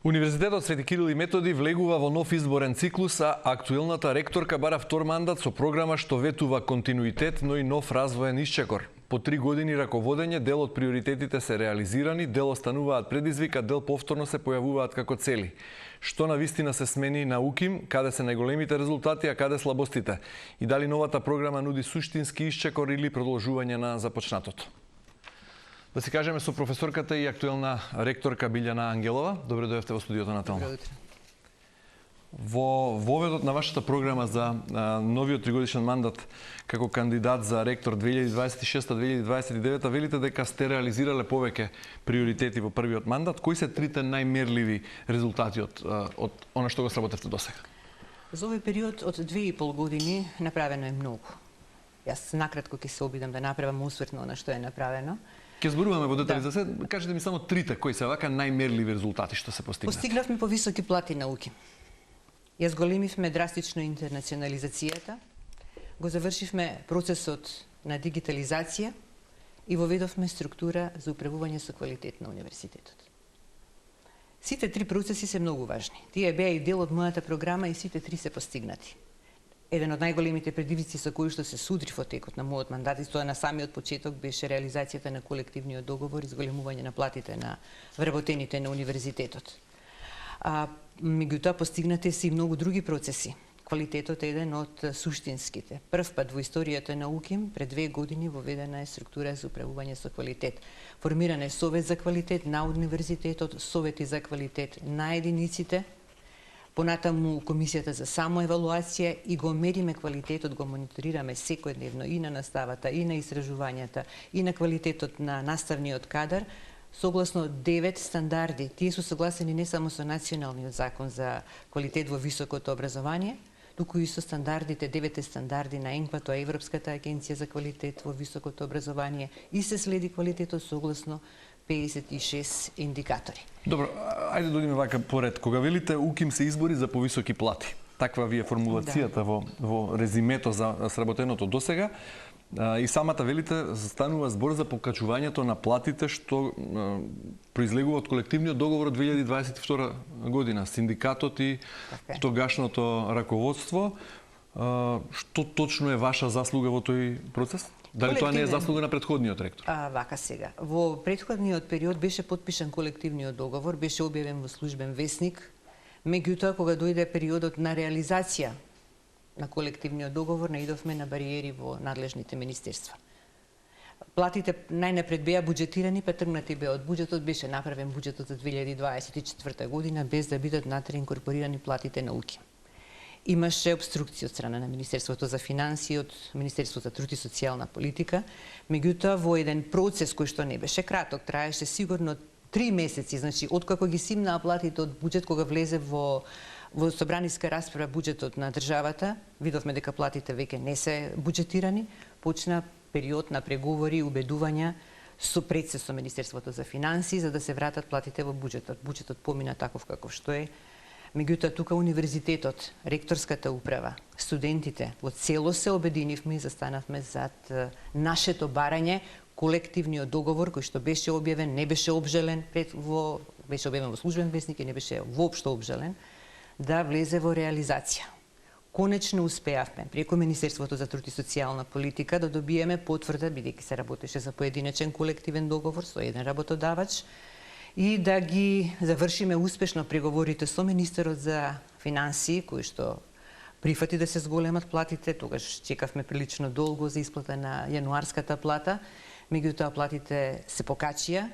Универзитетот Свети Кирил и Методи влегува во нов изборен циклус, а актуелната ректорка бара втор мандат со програма што ветува континуитет, но и нов развоен исчекор. По 3 години раководење, дел од приоритетите се реализирани, дел остануваат предизвик, а дел повторно се појавуваат како цели. Што на вистина се смени на УКИМ, каде се најголемите резултати, а каде слабостите? И дали новата програма нуди суштински исчекор или продолжување на започнатото? Да си кажеме со професорката и актуелна ректорка Билјана Ангелова. Добре дојдовте во студиото на Телма. Добро утро. Во воведот на вашата програма за новиот 3-годишен мандат како кандидат за ректор 2026-2029 велите дека сте реализирале повеќе приоритети во првиот мандат. Кои се трите најмерливи резултати од она што го сработевте досега? За овој период од 2,5 години направено е многу. Јас накратко ќе се обидам да направам усврт на она што е направено. Ке зборуваме во детали за се. Кажете ми само трите кои се вака најмерливи резултати што се постигнат. Постигнавме повисоки плати на УКИМ. Ја зголемивме драстично интернационализацијата, го завршивме процесот на дигитализација и воведовме структура за управување со квалитет на универзитетот. Сите три процеси се многу важни. Тие беа и дел од мојата програма и сите три се постигнати. Еден од најголемите предизвици со кои што се судрив во текот на мојот мандат и тоа на самиот почеток беше реализацијата на колективниот договор и зголемување на платите на вработените на универзитетот. Меѓутоа постигнати се и многу други процеси. Квалитетот е еден од суштинските. Прв пат во историјата на УКИМ пред 2 години воведена е структура за управување со квалитет. Формиран е совет за квалитет на универзитетот, совети за квалитет на единиците, понатаму комисијата за самоевалуација и го мериме квалитетот, го мониторираме секојдневно и на наставата, и на истражувањата, и на квалитетот на наставниот кадар, согласно 9 стандарди. Тие се согласени не само со националниот закон за квалитет во високото образование, туку и со стандардите, 9 стандарди на ЕНКВА, тоа е Европската агенција за квалитет во високото образование, и се следи квалитетот согласно 56 индикатори. Добро, ајде да одиме вака поред. Кога велите УКИМ се избори за повисоки плати, таква ви е формулацијата во резимето за сработеното досега, и самата велите станува збор за покачувањето на платите што произлегува од колективниот договор од 2022 година, синдикатот и тогашното раководство. Што точно е ваша заслуга во тој процес? Дали тоа не е заслуга на претходниот ректор? Вака сега. Во претходниот период беше потпишан колективниот договор, беше објавен во службен весник. Меѓутоа, кога дојде периодот на реализација на колективниот договор, наидовме на бариери во надлежните министерства. Платите најнапред беа буџетирани, па тргнати беа од буџетот, беше направен буџетот за 2024 година без да бидат натре инкорпорирани платите на УКИМ. Имаше обструкција од страна на Министерството за финансии, од Министерството за труд и социјална политика, меѓутоа во еден процес кој што не беше краток, траеше сигурно 3 месеци, значи откако ги симнаа платите од буџет, кога влезе во собраниска расправа буџетот на државата, видовме дека платите веќе не се буџетирани, почна период на преговори и убедувања со предсе со Министерството за финансии за да се вратат платите во буџетот. Буџетот помина таков каков што е. Меѓутоа, тука универзитетот, ректорската управа, студентите, во цело се обединивме и застанавме зад нашето барање, колективниот договор кој што беше објавен, не беше обжален, беше објавен во службен весник и не беше воопшто обжален, да влезе во реализација. Конечно успеавме преку Министерството за труд и социјална политика да добиеме потврда, бидејќи се работеше за поединечен колективен договор со еден работодавач, и да ги завршиме успешно преговорите со министерот за финансии, кој што прифати да се зголемат платите. Тогаш чекавме прилично долго за исплата на јануарската плата, меѓутоа платите се покачија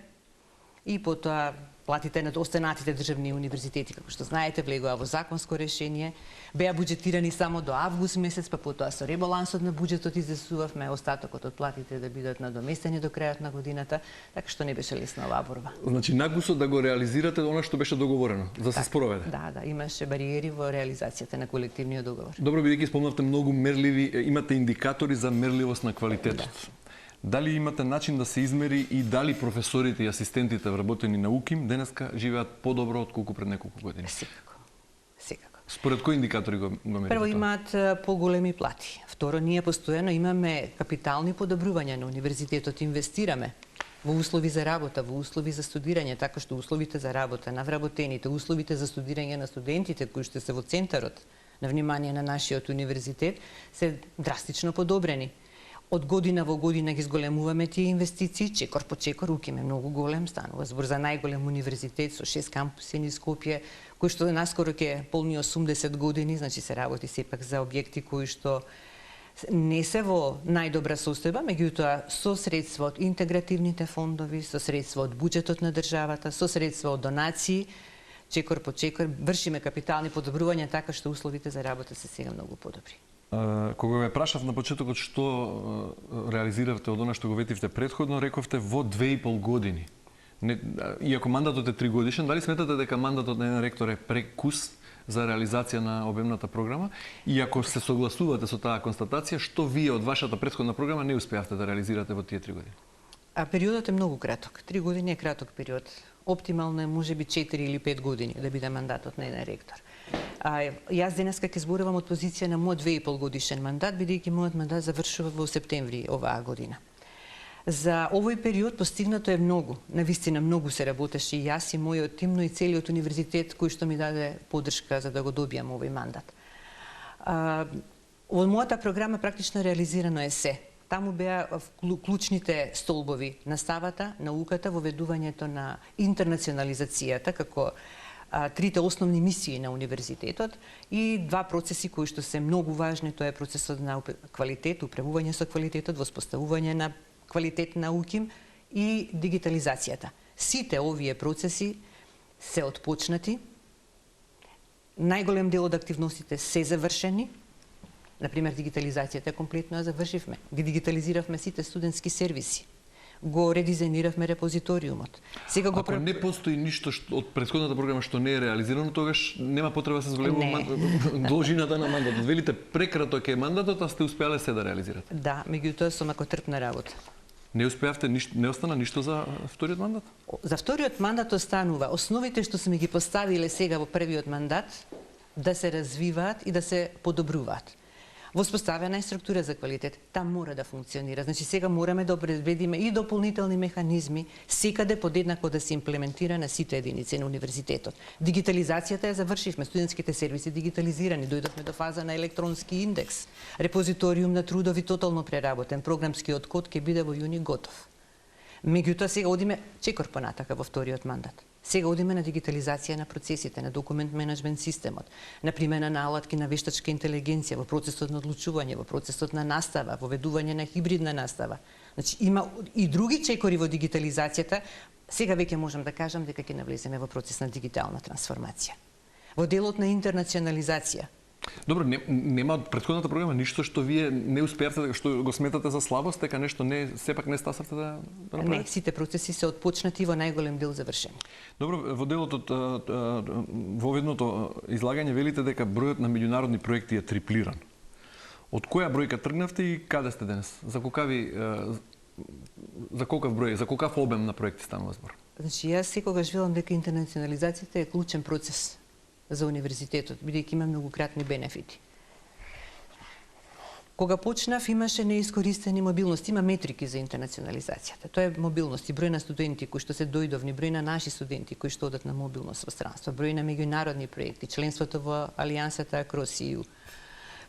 и потоа платите на останатите државни универзитети, како што знаете, влегоа во законско решение, беа буџетирани само до август месец, па потоа со ребалансот на буџетот изесувавме остатокот од платите да бидат надоместени до крајот на годината, така што не беше лесна оваа борба. Значи накусот да го реализирате она што беше договорено, за да се спроведе. Да, имаше бариери во реализацијата на колективниот договор. Добро, бидејќи спомнавте многу мерливи, имате индикатори за мерливост на квалитетот. Да. Дали имате начин да се измери и дали професорите и асистентите вработени на УКИМ денеска живеат подобро отколку пред неколку години? Секако. Според кои индикатори го мерите? Прво, имаат поголеми плати. Второ, ние постојано имаме капитални подобрувања на универзитетот, инвестираме. во услови за работа, во услови за студирање, така што условите за работа на вработените, условите за студирање на студентите кои што се во центарот на внимание на нашиот универзитет се драстично подобрени. Од година во година ги зголемуваме тие инвестиции, чекор по чекор, уким е многу голем, станува збор за најголем универзитет со 6 кампуси низ Скопје, кој што наскоро ќе полни 80 години, значи се работи сепак за објекти кои што не се во најдобра состојба, меѓутоа со средства од интегративните фондови, со средства од буџетот на државата, со средства од донации, чекор по чекор вршиме капитални подобрувања така што условите за работа се сега многу подобри. Кога ме прашав на почетокот што реализиравте од она што го ветивте претходно, рековте во 2,5 години. Иако мандатот е 3 годишен, дали сметате дека мандатот на еден ректор е прекус за реализација на обемната програма? И ако се согласувате со таа констатација, што вие од вашата претходна програма не успеавте да реализирате во тие 3 години? Периодот е многу краток. 3 години е краток период. Оптимално е можеби 4 или 5 години да биде мандатот на еден ректор. Јас денеска ќе зборувам од позиција на мојот 2,5 годишен мандат, бидејќи мојот мандат завршува во септември оваа година. За овој период постигнато е многу, навистина многу се работеше и јас и мојот тим, но и целиот универзитет кој што ми даде поддршка за да го добијам овој мандат. Во мојата програма практично реализирано е се. Таму беа клучните столбови наставата, науката, воведувањето на интернационализацијата како трите основни мисии на универзитетот и два процеси кои што се многу важни, тоа е процесот на квалитет, управување со квалитетот, воспоставување на квалитет на УКИМ и дигитализацијата. Сите овие процеси се отпочнати. Најголем дел од активностите се завршени. Например, дигитализацијата комплетно ја завршивме. Ги дигитализиравме сите студентски сервиси. Го редизајниравме репозиториумот. Сега го Ако не постои ништо од претходната програма што не е реализирано, тогаш нема потреба да се зголемува должината на мандатот. Велите прекраток е мандатот, а сте успеале се да реализирате. Да, меѓутоа со макотрпна работа. Не успеавте, не остана ништо за вториот мандат? За вториот мандат останува основите што сме ги поставиле сега во првиот мандат да се развиваат и да се подобруваат. Воспоставена е структура за квалитет, там мора да функционира. Значи сега мораме да обезбедиме и дополнителни механизми секаде подеднакво да се имплементира на сите единици на универзитетот. Дигитализацијата ја завршивме, студентските сервиси дигитализирани, дојдовме до фаза на електронски индекс, репозиториум на трудови тотално преработен, програмскиот код ќе биде во јуни готов. Меѓутоа сега одиме чекор понатака во вториот мандат. Сега одиме на дигитализација на процесите, на документ менеджмент системот, на примена на алатки на вештачка интелигенција во процесот на одлучување, во процесот на настава, во ведување на хибридна настава. Значи има и други чекори во дигитализацијата. Сега веќе можам да кажам дека ќе навлеземе во процес на дигитална трансформација. Во делот на интернационализација. Добро, нема од претходната програма ништо што вие не успеавте, што го сметате за слабост, дека нешто не сепак не стасавте да направите? Не, сите процеси се отпочнати во најголем дел завршени. Добро, во делот од воведното излагање велите дека бројот на меѓународни проекти е триплиран. Од која бројка тргнавте и каде сте денес? За колкав број, за колкав обем на проекти станува збор? Значи, јас секогаш велам дека интернационализацијата е клучен процес за универзитетот, бидејќи има многократни бенефити. Кога почнав, имаше неискористени мобилности, има метрики за интернационализацијата. Тоа е мобилност и број на студенти кои што се дојдовни, број на наши студенти кои што одат на мобилност во странство, број на меѓународни проекти, членството во Алијансата Across EU,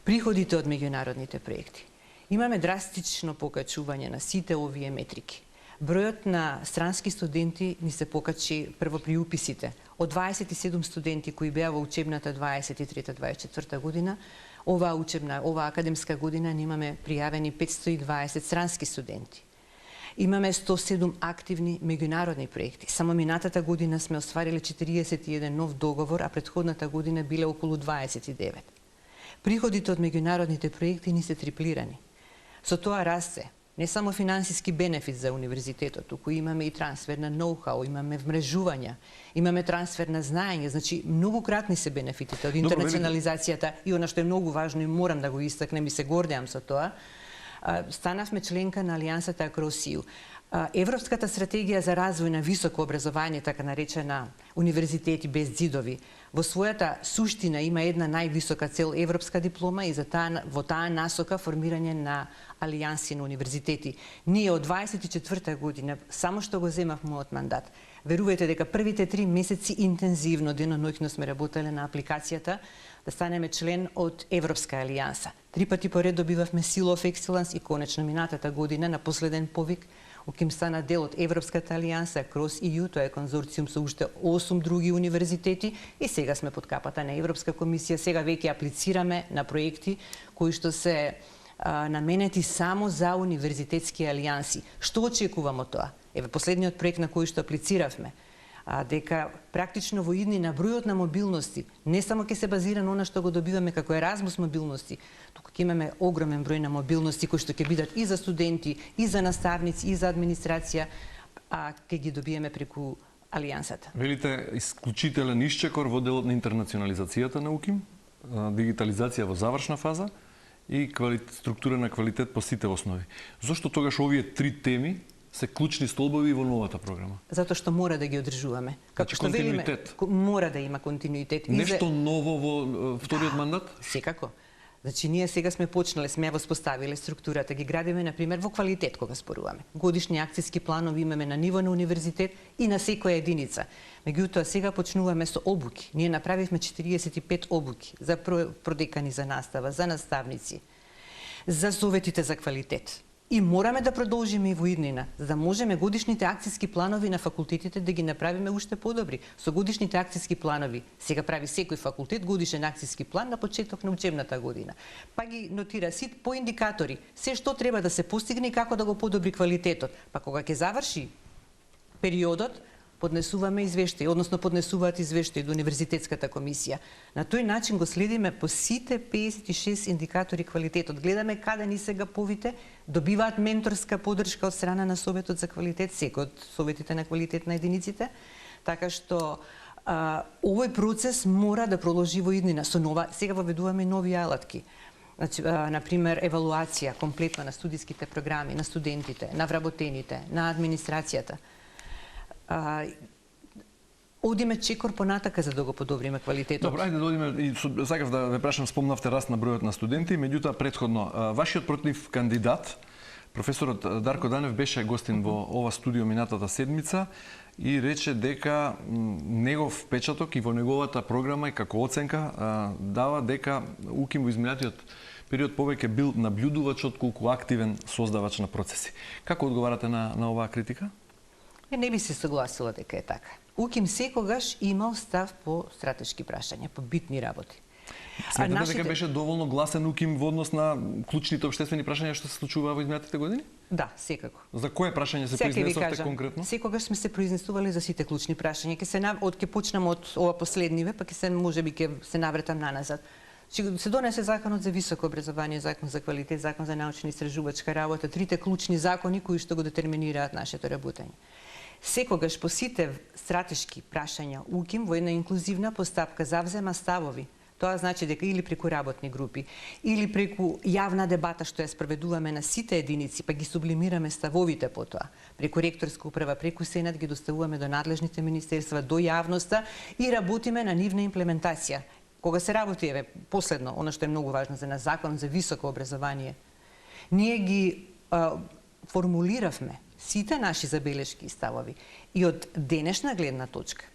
приходите од меѓународните проекти. Имаме драстично покачување на сите овие метрики. Бројот на странски студенти ни се покачи прво при уписите. Од 27 студенти кои беа во учебната 23-24 година, оваа академска година имаме пријавени 520 странски студенти. Имаме 107 активни меѓународни проекти. Само минатата година сме оствариле 41 нов договор, а претходната година биле околу 29. Приходите од меѓународните проекти ни се триплирани. Со тоа расте не само финансиски бенефит за универзитетот, туку имаме и трансфер на ноу-хау, имаме вмрежувања, имаме трансфер на знаење, значи многукратни се бенефитите од интернационализацијата и она што е многу важно и морам да го истакнем и се гордеам со тоа, станавме членка на Алијансата Акросију. Европската стратегија за развој на високо образование, така наречена универзитети без ѕидови, во својата суштина има една највисока цел европска диплома и во таа насока формирање на алијанси на универзитети. Ние од 24-та година, само што го земав мојот мандат, верувајте дека првите 3 месеци интензивно, деноноќно сме работеле на апликацијата да станеме член од Европска алијанса. 3 пати поред добивавме Seal of Excellence и конечно минатата година на последен повик УКИМ стана дел од Европската алијанса Cross EU, тоа е конзорциум со уште 8 други универзитети и сега сме под капата на Европска комисија. Сега веќе аплицираме на проекти кои што се наменети само за универзитетски алијанси. Што очекуваме од тоа? Еве последниот проект на кој што аплициравме, дека практично во иднина бројот на мобилности не само ќе се базира на она што го добиваме како Еразмус мобилности, туку ќе имаме огромен број на мобилности кои што ќе бидат и за студенти, и за наставници, и за администрација, ќе ги добиеме преку алијансата. Велите исклучителен исчекор во делот на интернационализацијата на УКИМ, дигитализација во завршна фаза и структура на квалитет по сите основи. Зошто тогаш овие 3 теми се клучни столбови во новата програма? Затоа што мора да ги одржуваме. Како што велиме, мора да има континуитет. Нешто ново во вториот мандат? Секако. Значи, ние сега сме почнале, сме воспоставиле структурата, ги градиме, например, во квалитет кога споруваме. Годишни акцијски планови имаме на ниво на универзитет и на секоја единица. Меѓутоа, сега почнуваме со обуки. Ние направивме 45 обуки за продекани за настава, за наставници, за советите за квалитет. И мораме да продолжиме и во иднина, за да можеме годишните акцијски планови на факултетите да ги направиме уште подобри. Со годишните акцијски планови, сега прави секој факултет годишен акцијски план на почеток на учебната година. Па ги нотира сит по индикатори, се што треба да се постигне и како да го подобри квалитетот. Па кога ќе заврши периодот, поднесуваме извештај, односно поднесуваат извештај до Универзитетската комисија. На тој начин го следиме по сите 56 индикатори квалитетот. Гледаме каде ни се гаповите, добиваат менторска поддршка од страна на Советот за квалитет, секој од советите на квалитет на единиците, така што овој процес мора да продолжи во иднина. Со нова, сега воведуваме нови алатки. Значи, например, евалуација комплетна на студиските програми, на студентите, на вработените, на администрацијата. Одиме чекор понатака за да го подобриме квалитетот. Добро, ајде да одиме и сакав да ве прашам, спомнавте раст на бројот на студенти, меѓутоа претходно вашиот против кандидат, професорот Дарко Данев, беше гостин во ова студио минатата седмица и рече дека негов впечаток и во неговата програма и како оценка дава дека УКИМ во изминатиот период повеќе бил наблюдувач отколку активен создавач на процеси. Како одговарате на оваа критика? Не би се согласила дека е така. УКИМ секогаш имал став по стратешки прашања, по битни работи. Сметате дека беше доволно гласен УКИМ во однос на клучните општествени прашања што се случуваа во изминатите години? Да, секако. За кое прашање се произнесовте конкретно? Секогаш сме се произнесувале за сите клучни прашања. Ќе почнам од ова последниве, па можеби ќе се навратам наназад. Се донесе законот за високо образование, закон за квалитет, закон за научна истражувачка работа, трите клучни закони кои што го детерминираат нашето работење. Секогаш по сите стратешки прашања УКИМ во една инклузивна постапка завзема ставови. Тоа значи дека или преку работни групи, или преку јавна дебата што ја спроведуваме на сите единици, па ги сублимираме ставовите по тоа. Преку ректорска управа, преку Сенат ги доставуваме до надлежните министерства, до јавноста и работиме на нивна имплементација. Кога се работи, последно, она што е многу важно за нас, закон за високо образование, ние ги формулиравме сите наши забелешки и ставови. И од денешна гледна точка,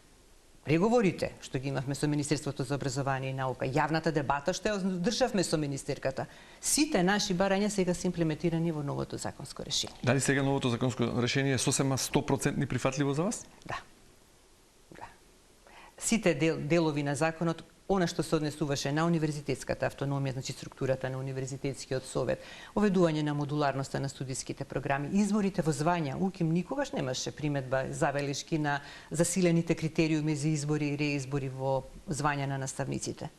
преговорите што ги имавме со Министерството за образование и наука, јавната дебата што ја државме со министерката, сите наши барања сега се имплементирани во новото законско решение. Дали сега новото законско решение е сосема 100% прифатливо за вас? Да. Сите делови на законот, она што се однесуваше на универзитетската автономија, значи структурата на универзитетскиот совет, оведување на модуларноста на студиските програми, изборите во звања, УКИМ никогаш немаше приметба забелешки на засилените критериуми за избори и реизбори во звања на наставниците.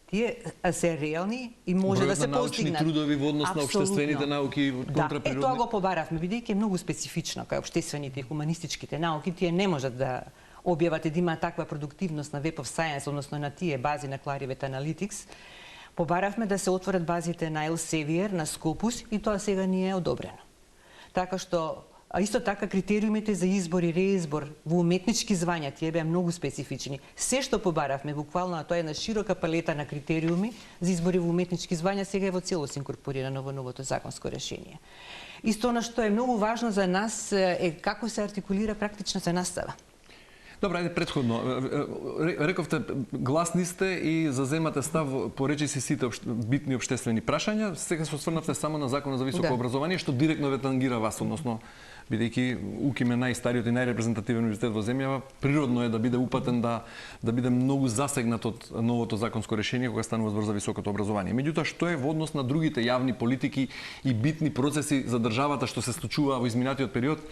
Тие се реални и може да се постигнат. Научни трудови во однос на општествените науки контра природни. Тоа го побаравме, бидејќи е многу специфично кај општествените и хуманистичките науки, тие не можат да објават да има таква продуктивност на Web of Science, односно на тие бази на Clarivate Analytics. Побаравме да се отворат базите на Елсевиер, на Скопус и тоа сега ни е одобрено. Така што исто така критериумите за избор и реизбор во уметнички звања тие беа многу специфични. Се што побаравме буквално, а тоа е на широка палета на критериуми за избори во уметнички звања, сега е во целост инкорпорирано во новото законско решение. Исто она што е многу важно за нас е како се артикулира практичната настава. Добра, ајде предходно. Рековте, гласни сте и заземате став по речиси сите битни општествени прашања. Сега се осврнавте само на Законот за високо образование, што директно ве тангира вас, односно бидејќи УКИМ е најстариот и најрепрезентативен универзитет во земјава, природно е да биде упатен да биде многу засегнат од новото законско решение кога станува збор за високото образование. Меѓутоа, што е во однос на другите јавни политики и битни процеси за државата што се случува во изминатиот период?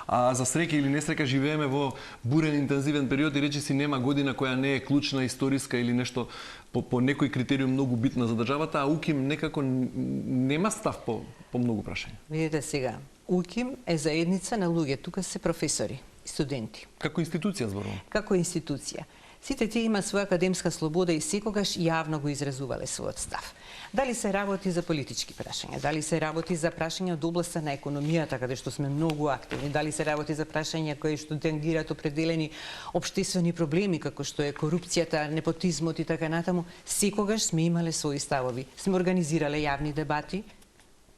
А за среќа или несреќа живееме во бурен интензивен период и речиси нема година која не е клучна, историска или нешто по некој критериум многу битна за државата, а УКИМ некако нема став по многу прашања. Видите сега, УКИМ е заедница на луѓе, тука се професори и студенти. Како институција зборувам? Како институција. Сите тие имаат своја академска слобода и секогаш јавно го изразувале својот став. Дали се работи за политички прашања, дали се работи за прашања од областа на економијата, каде што сме многу активни, дали се работи за прашања кои што тангираат определени општествени проблеми, како што е корупцијата, непотизмот и така натаму, секогаш сме имале своји ставови. Сме организирале јавни дебати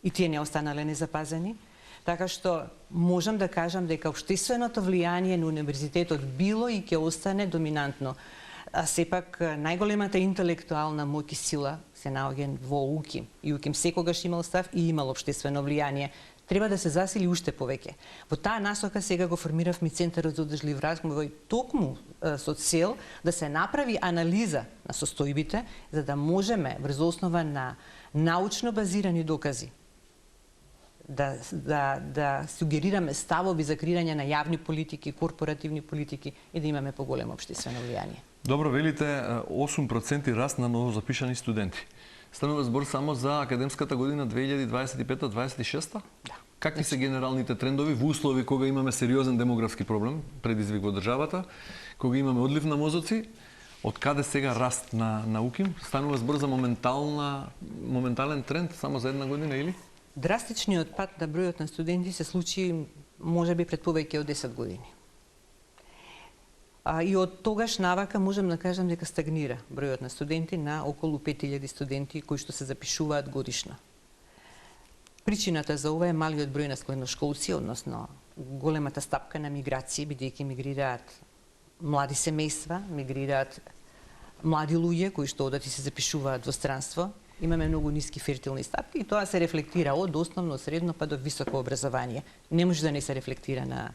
и тие не останале незапазени. Така што можам да кажам дека општественото влијание на универзитетот било и ќе остане доминантно. А сепак најголемата интелектуална моќ и сила се наоѓа во УКИМ. И УКИМ секогаш имал став и имал општествено влијание. Треба да се засили уште повеќе. Во таа насока сега го формиравме Центарот за одржлив развој токму со цел да се направи анализа на состојбите за да можеме врз основа на научно базирани докази да сугерираме ставови за креирање на јавни политики, корпоративни политики и да имаме поголемо општествено влијание. Добро, велите 8% раст на новозапишани студенти. Станува збор само за академската година 2025-26? Да. Какви се генералните трендови во услови кога имаме сериозен демографски проблем, предизвик во државата, кога имаме одлив на мозоци? Од каде сега раст на УКИМ? Станува збор за моментален тренд само за една година или? Драстичниот пат на бројот на студенти се случи можеби пред повеќе од 10 години. И од тогаш навака можам да кажам дека стагнира бројот на студенти на околу 5000 студенти кои што се запишуваат годишно. Причината за ова е малиот број на средношколци, односно големата стапка на миграција, бидејќи мигрираат млади семејства, мигрираат млади луѓе кои што одат и се запишуваат во странство. Имаме многу ниски фертилни стапки и тоа се рефлектира од основно, средно па до високо образование. Не може да не се рефлектира на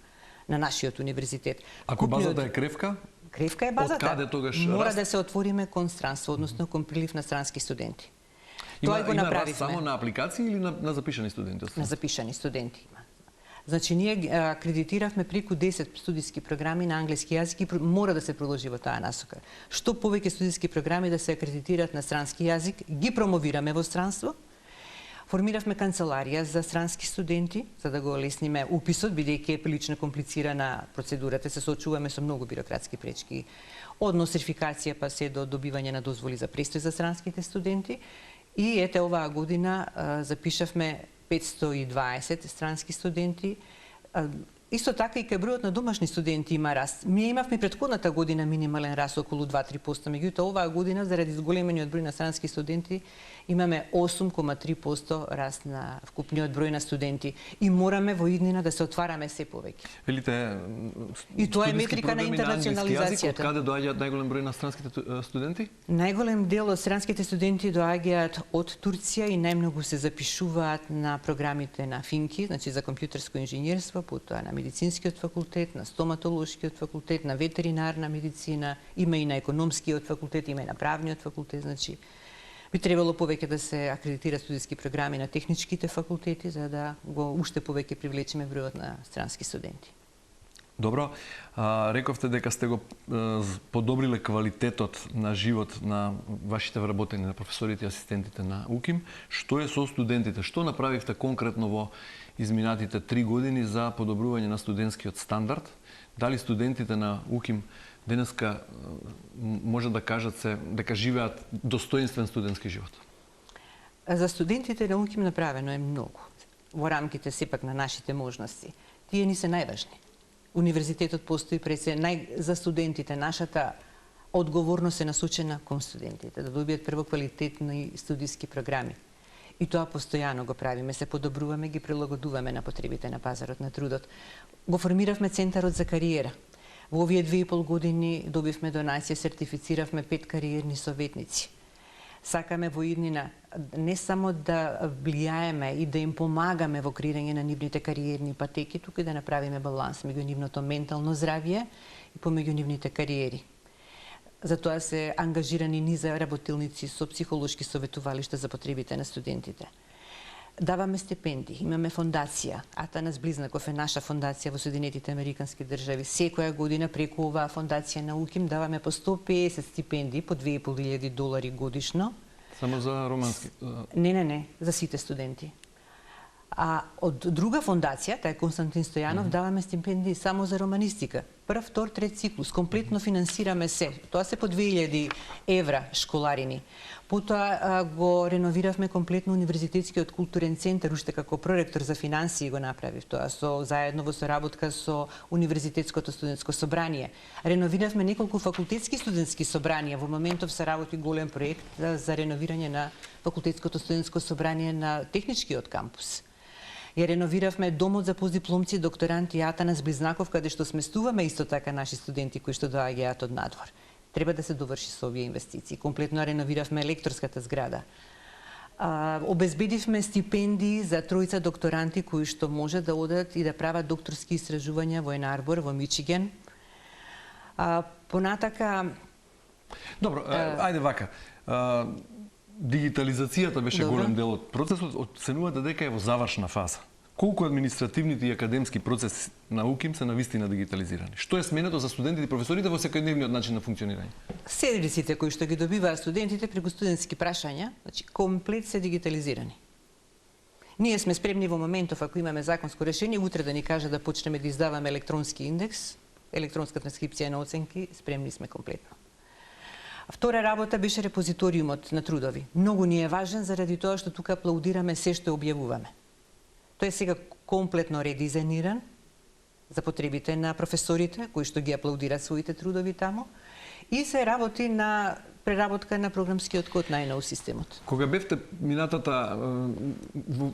нашиот универзитет. Ако базата е кревка? Кревка е базата. Од каде тогаш мора раст? Да се отвориме кон странство, односно кон прилив на странски студенти. Тоа го направивме. Има само на апликации или на запишани студенти? На запишани студенти има. Значи, ние акредитиравме преку 10 студиски програми на англиски јазик и мора да се продолжи во таа насока. Што повеќе студиски програми да се акредитираат на странски јазик, ги промовираме во странство. Формиравме канцеларија за странски студенти, за да го олесниме уписот, бидејќи е прилично комплицирана процедурата, се соочуваме со многу бирократски пречки. Од носификација па се до добивање на дозволи за престој за странските студенти. И ете оваа година запишавме 520 странски студенти. Исто така и кај бројот на домашни студенти има раст. Ние имавме предходната година минимален раст околу 2-3%, меѓутоа оваа година заради зголемениот број на странски студенти имаме 8,3% раст на вкупниот број на студенти и мораме во иднина да се отвараме се повеќе. Велите, и тоа е метрика на интернационализацијата. Од каде доаѓаат најголем број на странските студенти? Најголем дел од странските студенти доаѓаат од Турција и најмногу се запишуваат на програмите на ФИНКИ, значи за компјутерско инженерство, потоа на медицинскиот факултет, на стоматолошкиот факултет, на ветеринарна медицина, има и на економскиот факултет, има и на правниот факултет, значи би требало повеќе да се акредитира студиски програми на техничките факултети за да го уште повеќе привлечеме бројот на странски студенти. Добро, рековте дека сте го подобриле квалитетот на живот на вашите вработени, на професорите и асистентите на УКИМ. Што е со студентите? Што направивте конкретно во изминатите 3 години за подобрување на студентскиот стандард? Дали студентите на УКИМ денеска може да кажат се дека живеат достоинствен студентски живот? За студентите на УКИМ направено е многу, во рамките сепак на нашите можности. Тие ни се најважни. Универзитетот постои пред се за студентите. Нашата одговорност е насочена кон студентите, да добијат прво квалитетни студиски програми. И тоа постојано го правиме, се подобруваме, ги прилагодуваме на потребите на пазарот на трудот. Го формиравме Центарот за кариера. Во овие 2,5 години добивме донација, сертифициравме 5 кариерни советници. Сакаме во иднина не само да влијаеме и да им помагаме во креирање на нивните кариерни патеки, туку и да направиме баланс меѓу нивното ментално здравје и помеѓу нивните кариери. Затоа се ангажирани низа работилници со психолошки советувалишта за потребите на студентите. Даваме стипендии, имаме фондација. Атанас Близнаков е наша фондација во Соединетите Американски држави. Секоја година преку оваа фондација на УКИМ даваме по 150 стипендии, по $2.500 годишно. Само за романски? Не, за сите студенти. А од друга фондација, тај Константин Стојанов, даваме стипендии само за романистика. Прв, втор, трет циклус, комплетно финансираме се. Тоа се по €2000 школарини. Потоа го реновиравме комплетно Универзитетскиот културен центар, уште како проректор за финансии го направив тоа, заедно во соработка со Универзитетското студентско собрание. Реновиравме неколку факултетски студентски собранија. Во моментов се работи голем проект за реновирање на Факултетското студентско собрание на Техничкиот кампус. Ја реновиравме домот за постдипломци, докторанти Атанас Близнаков, каде што сместуваме исто така наши студенти кои што доаѓаат од надвор. Треба да се доврши со овие инвестиции. Комплетно реновиравме лекторската зграда. Обезбедивме стипендии за тројца докторанти кои што може да одат и да прават докторски истражувања во Ен Арбор, во Мичиген. Понатака... Добро, ајде вака. Дигитализацијата беше голем дел од процесот, оценувате дека е во завршна фаза. Колку административните и академски процеси на УКИМ се навистина дигитализирани? Што е сменето за студентите и професорите во секојдневниот начин на функционирање? Сервисите кои што ги добиваат студентите преку студентски прашања, значи комплет се дигитализирани. Ние сме спремни во моментов, ако имаме законско решение, утре да ни каже да почнеме да издаваме електронски индекс, електронска транскрипција на оценки, спремни сме комплетно. Втора работа беше репозиториумот на трудови. Многу ни е важен заради тоа што тука аплаудираме се што објавуваме. Тој е сега комплетно редизајниран за потребите на професорите, кои што ги аплаудираат своите трудови таму, и се работи на преработка на програмскиот код најнов системот. Кога бевте минатата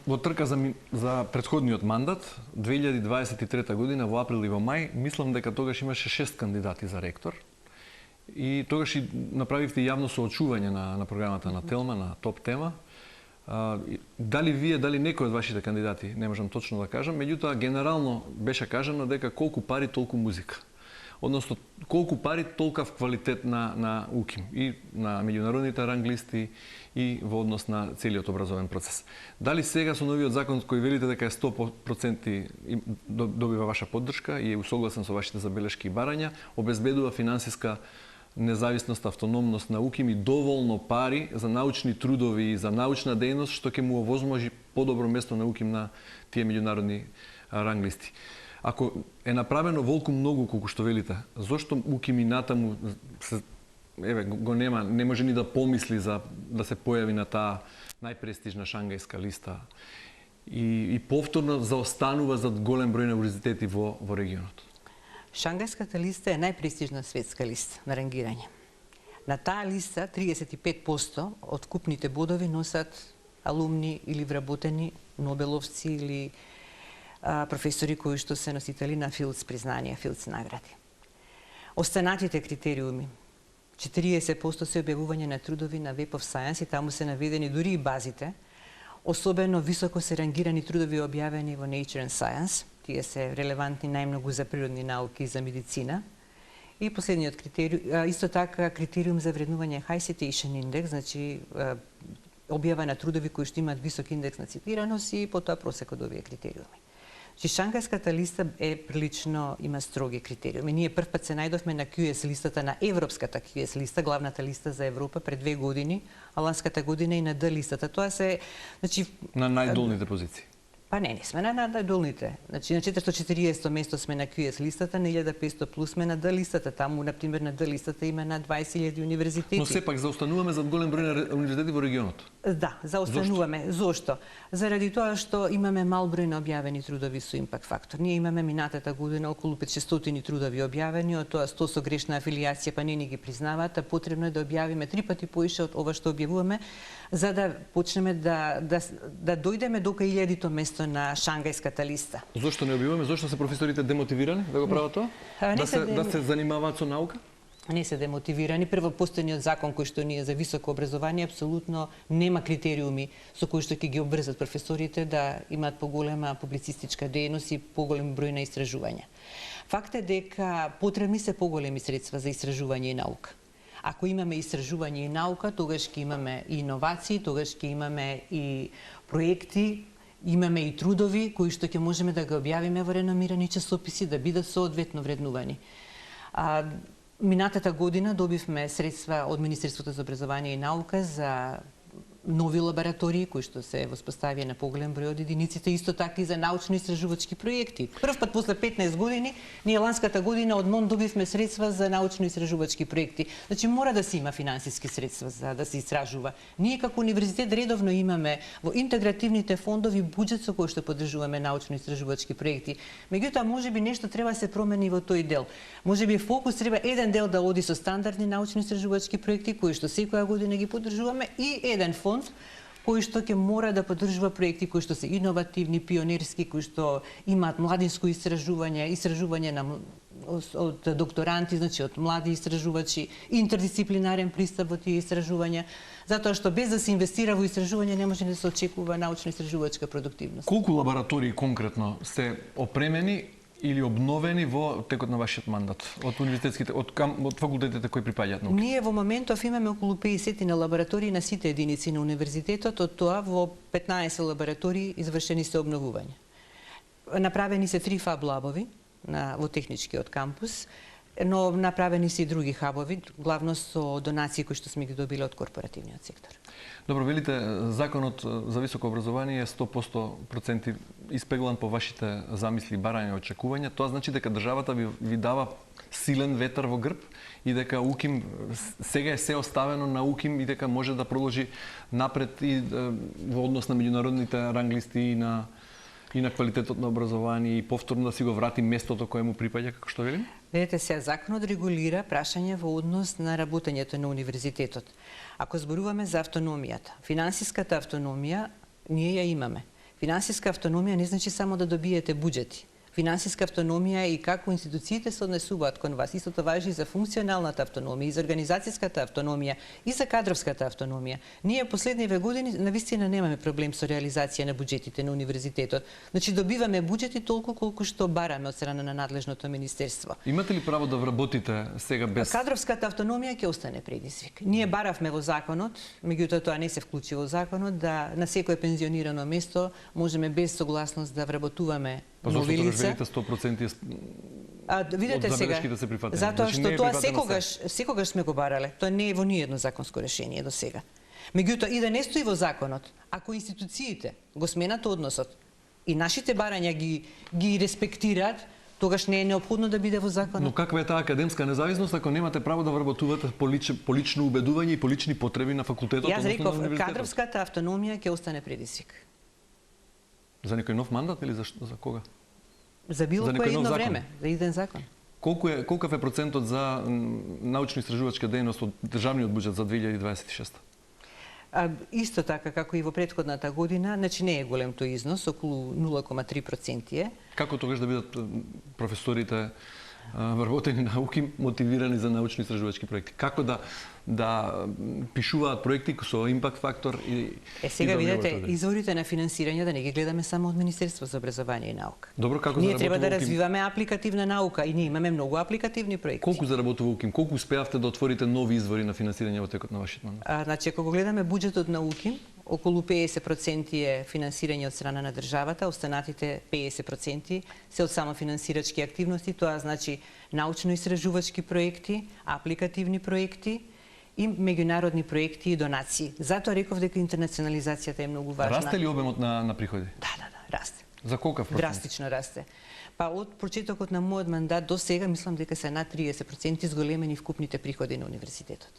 во трка за претходниот мандат, 2023 година, во април и во мај, мислам дека тогаш имаше 6 кандидати за ректор. И тогаш и направивте јавно соочување на програмата на Телма, на Топ Тема. Дали вие, дали некој од вашите кандидати, не можам точно да кажам, меѓутоа генерално беше кажано дека колку пари толку музика. Односно, колку пари толкав квалитет на УКИМ и на меѓународните ранглисти и во однос на целиот образовен процес. Дали сега со новиот закон кој велите дека е 100% добива ваша поддршка и е усогласен со вашите забелешки и барања, обезбедува финансиска независност, автономност на УКИМ и доволно пари за научни трудови и за научна дејност, што ќе му овозможи подобро место на УКИМ на тие меѓународни ранглисти. Ако е направено волку многу, колку што велите, зошто УКИМ и натаму го нема, не може ни да помисли за да се појави на таа најпрестижна шангајска листа и повторно заостанува за голем број на универзитети во регионот? Шангајската листа е најпрестижна светска листа на рангирање. На таа листа 35% од купните бодови носат алумни или вработени нобеловци или професори кои што се носители на Филдс признанија, Филдс награди. Останатите критериуми 40% се објавување на трудови на Web of Science и таму се наведени дури и базите. Особено високо се рангирани трудови објавени во Nature and Science. Тие се релевантни најмногу за природни науки и за медицина. И последниот критериум, исто така критериум за вреднување High Citation Index, значи објава на трудови кои што имаат висок индекс на цитираност и потоа просек од овие критериуми. Значи Шангајската листа е прилично, има строги критериуми. Ние прв пат се најдовме на QS листата, на европската QS листа, главната листа за Европа пред 2 години, а ланската година и на D листата. Тоа се, значи на најдолните позиции. Па не сме на надолните. Значи на 440 место сме на QS листата, на 1500 плюс сме на Д листата. Таму, например, на Д листата има на 20.000 универзитети. Но сепак заостануваме за голем број на универзитети во регионот. Да, заостануваме. Зошто? Заради тоа што имаме мал број на објавени трудови со импакт фактор. Ние имаме минатата година околу 500 трудови објавени, од тоа 100 со грешна афилијација, па не ни ги признаваат, а потребно е да објавиме 3 пати поише од ова што објавуваме, за да почнеме да дојдеме до 1000-то место на Шангајската листа. Зошто не објавуваме? Зошто се професорите демотивирани да го прават тоа? Да се занимаваат со наука? Не се демотивирани. Прво, постојниот закон кој што ние за високо образование апсолутно нема критериуми со кои што ќе ги обврзат професорите да имаат поголема публицистичка дејност и поголем број на истражувања. Факт е дека потребни се поголеми средства за истражување и наука. Ако имаме истражување и наука, тогаш ќе имаме и иновации, тогаш ќе имаме и проекти, имаме и трудови кои што ќе можеме да ги објавиме во реномирани часописи, да бидат соодветно вреднувани. Минатата година добивме средства од Министерството за образование и наука за нови лаборатории кои што се воспоставија на поголем број од единиците, исто така и за научно-истражувачки проекти. Прв пат после 15 години, ние ланската година од МОН добивме средства за научно-истражувачки проекти. Значи мора да се има финансиски средства за да се истражува. Ние како универзитет редовно имаме во интегративните фондови буџет со кој што поддржуваме научно-истражувачки проекти. Меѓутоа можеби нешто треба да се промени во тој дел. Можеби фокус треба еден дел да оди со стандардни научно-истражувачки проекти кои што секоја година ги поддржуваме и еден фонд кој што ќе мора да поддржува проекти кои што се иновативни, пионерски, кои што имаат младинско истражување од докторанти, значи од млади истражувачи, интердисциплинарен пристап во тие истражувања, затоа што без да се инвестира во истражување не може да се очекува научно-истражувачка продуктивност. Колку лаборатории конкретно се опремени или обновени во текот на вашиот мандат од универзитетските, од факултетите кои припаѓаат науки? Ние во моментов имаме околу 50 на лаборатории на сите единици на универзитетот, од тоа во 15 лаборатории извршени се обновувања. Направени се 3 фаб лабови во техничкиот кампус, но направени се и други хабови, главно со донации кои што сме ги добили од корпоративниот сектор. Добро, велите, законот за високо образование е 100% испеглан по вашите замисли, барања и очекувања. Тоа значи дека државата ви дава силен ветер во грб и дека УКИМ сега е се оставено на УКИМ и дека може да продолжи напред и во однос на меѓународните ранглисти и на квалитетот на образование и повторно да си го врати местото кое му припаѓа, како што велим? Видете, сега законот регулира прашање во однос на работењето на универзитетот. Ако зборуваме за автономијата, финансиската автономија ние ја имаме. Финансиска автономија не значи само да добиете буџети. Финансиска автономија и како институциите се однесуваат кон вас. Истото важи и за функционалната автономија, и за организацијската автономија, и за кадровската автономија. Ние последниве години навистина немаме проблем со реализација на буџетите на универзитетот. Значи добиваме буџети толку колку што бараме од страна на надлежното министерство. Имате ли право да вработите сега без... Кадровската автономија ќе остане предизвик. Ние баравме во законот, меѓутоа тоа не се вклучи во законот, да на секое пензионирано место можеме без согласност да вработуваме нови лица. 100% видете сега, затоа што тоа секогаш сме го барале. Тоа не е во ниедно законско решение до сега. Меѓутоа и да не стои во законот, ако институциите го сменат односот и нашите барања ги респектираат, тогаш не е неопходно да биде во законот. Но каква е таа академска независност ако немате право да вработувате по лично убедување и по лични потреби на факултетот? Јас реков, кадровската автономија ќе остане предизвик. За некој нов мандат или за кога? За било кое едно време, за иден закон. Колкав е процентот за научно-истражувачка дејност од државниот буџет за 2026? Исто така како и во претходната година, значи не е голем тој износ, околу 0,3% е. Како тогаш да бидат професорите вработени науки мотивирани за научно-истражувачки проекти? Како да пишуваат проекти со импакт фактор и сега видите, изворите на финансирање да не ги гледаме само од Министерство за образование и наука. Добро, како ние треба да развиваме апликативна наука и ние имаме многу апликативни проекти. Колку заработува УКИМ? Колку успеавте да отворите нови извори на финансирање во текот на вашиот мандат? Значи, ако го гледаме буџетот на УКИМ, околу 50% е финансирање од страна на државата, останатите 50% се од самофинансирачки активности, тоа значи научно-истражувачки проекти, апликативни проекти и меѓународни проекти и донации. Затоа реков дека интернационализацијата е многу важна. Расте ли обемот на приходи? Да. расте. За колку процент? Драстично расте. Па од почетокот на мојот мандат до сега мислам дека се над 30% зголемени вкупните приходи на универзитетот.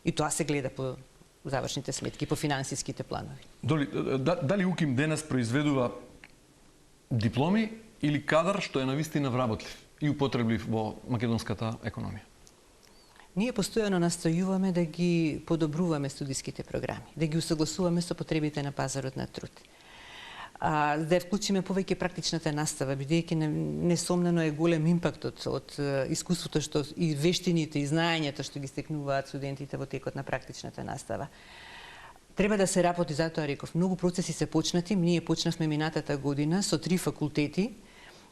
И тоа се гледа по завршните сметки, по финансиските планови. Дали УКИМ денес произведува дипломи или кадар што е навистина вработлив и употреблив во македонската економија? Ние постојано настојуваме да ги подобруваме студиските програми, да ги усогласуваме со потребите на пазарот на труд. Да ја вклучиме повеќе практичната настава, бидејќи несомнено е голем импактот од искуството што и вештините и знаењата што ги стекнуваат студентите во текот на практичната настава. Треба да се работи, затоа реков, многу процеси се почнати. Ние почнавме минатата година со 3 факултети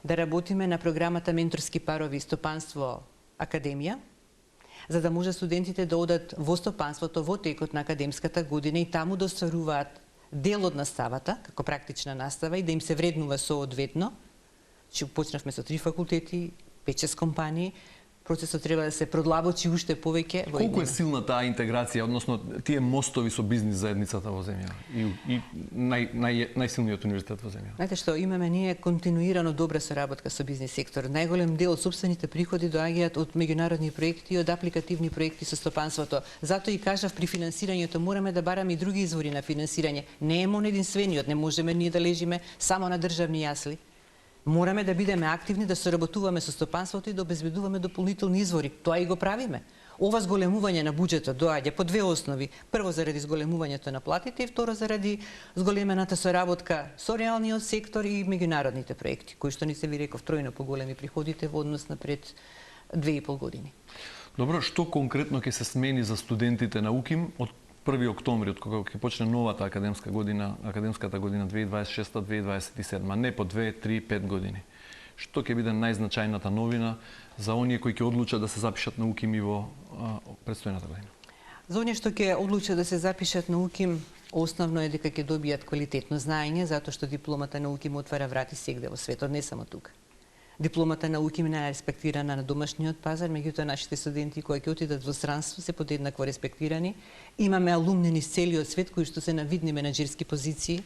да работиме на програмата Менторски парови стопанство академија, за да може студентите да одат во стопанството во текот на академската година и таму да остваруваат дел од наставата, како практична настава и да им се вреднува соодветно. Почнавме со 3 факултети, 5-6 компании. Процесот треба да се продлабочи уште повеќе во Колку е силна таа интеграција, односно тие мостови со бизнис заедницата во земјава и најсилниот универзитет во земјава? Знаете што, имаме ние континуирано добра соработка со бизнис сектор. Најголем дел од сопствените приходи доаѓаат од меѓународни проекти и од апликативни проекти со стопанството. Затоа и кажав, при финансирањето мораме да бараме и други извори на финансирање. Не е единствениот, не можеме ние да лежиме само на државни јасли. Мораме да бидеме активни, да соработуваме со стопанството и да обезбедуваме дополнителни извори. Тоа и го правиме. Ова зголемување на буџетот доаѓа по 2 основи. Прво заради зголемувањето на платите и второ заради зголемената соработка со реалниот сектор и меѓународните проекти, кои што ни се ви реков тројно поголеми приходите во однос на пред 2,5 години. Добро, што конкретно ќе се смени за студентите на УКИМ од 1 октомври, од кога ќе почне новата академската година 2026-2027, не по 2, 3, 5 години? Што ќе биде најзначајната новина за оние кои ќе одлучат да се запишат на УКИМ и во предстојната година? За оние што ќе одлучат да се запишат на УКИМ, основно е дека ќе добијат квалитетно знаење, затоа што дипломата на УКИМ отвара врати сегде во светот, не само тука. Дипломата на УКИМ не е респектирана на домашниот пазар, меѓутоа нашите студенти кои ќе отидат во странство се подеднакво респектирани. Имаме алумни низ целиот свет кои што се на видни менаџерски позиции.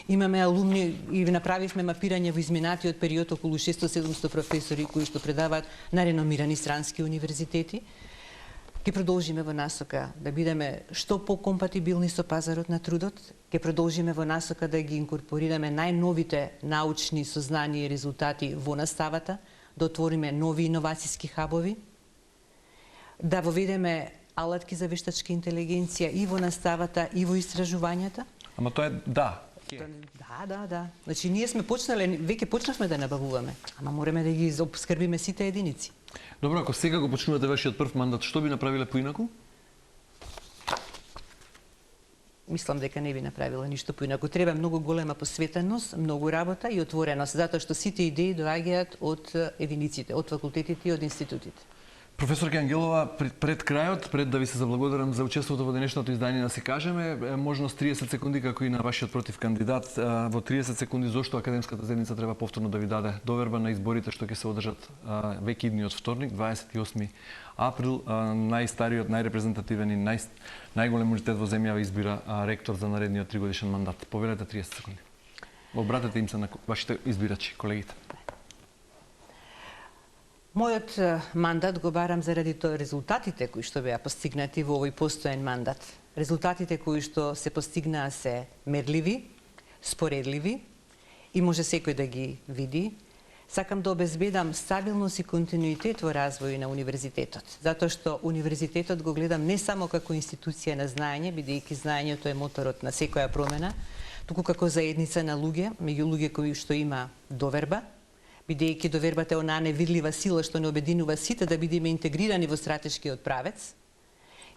Имаме алумни и направивме мапирање во изминатиот период околу 600-700 професори кои што предаваат на реномирани странски универзитети. Ќе продолжиме во насока да бидеме што покомпатибилни со пазарот на трудот, ќе продолжиме во насока да ги инкорпорираме најновите научни сознанија и резултати во наставата, да отвориме нови иновацијски хабови, да воведеме алатки за вештачка интелигенција и во наставата и во истражувањата. Ама тоа е да. Да. Значи ние сме почнале, веќе почнавме да набавуваме, ама мораме да ги обскрбиме сите единици. Добро, ако сега го почнувате вашиот прв мандат, што би направиле поинаку? Мислам дека не би направила ништо поинаку. Треба многу голема посветеност, многу работа и отвореност, затоа што сите идеи доаѓаат од единиците, од факултетите и од институтите. Професорка Ангелова, пред крајот, пред да ви се заблагодарам за учеството во денешното издание, да се кажеме, можност 30 секунди како и на вашиот против кандидат, во 30 секунди зошто академската заедница треба повторно да ви даде доверба на изборите што ќе се одржат веќе идниот вторник, 28 април, најстариот, најрепрезентативен и најголем универзитет во земјава избира ректор за наредниот 3-годишен мандат. Повелете 30 секунди. Обратете им се на вашите избирачи, колегите. Мојот мандат го барам заради тоа резултатите кои што беа постигнати во овој постоен мандат. Резултатите кои што се постигнаа се мерливи, споредливи и може секој да ги види. Сакам да обезбедам стабилност и континуитет во развој на универзитетот, затоа што универзитетот го гледам не само како институција на знаење, бидејќи знаењето е моторот на секоја промена, туку како заедница на луѓе, меѓу луѓе кои што има доверба, бидејќи довербата е онаа невидлива сила што не обединува сите да бидеме интегрирани во стратешкиот правец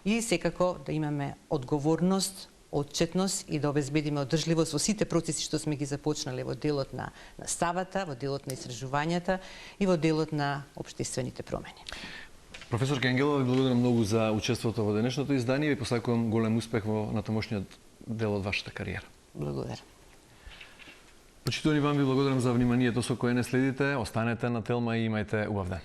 и секако да имаме одговорност, отчетност и да обезбедиме одржливост во сите процеси што сме ги започнале во делот на наставата, во делот на истражувањата и во делот на општествените промени. Професорка Ангелова, ви благодарам многу за учеството во денешното издание и ви посакувам голем успех во натамошниот дел од вашата кариера. Благодарам. Почитувани, вам ви благодарам за вниманието со кое не следите. Останете на Телма и имајте убав ден.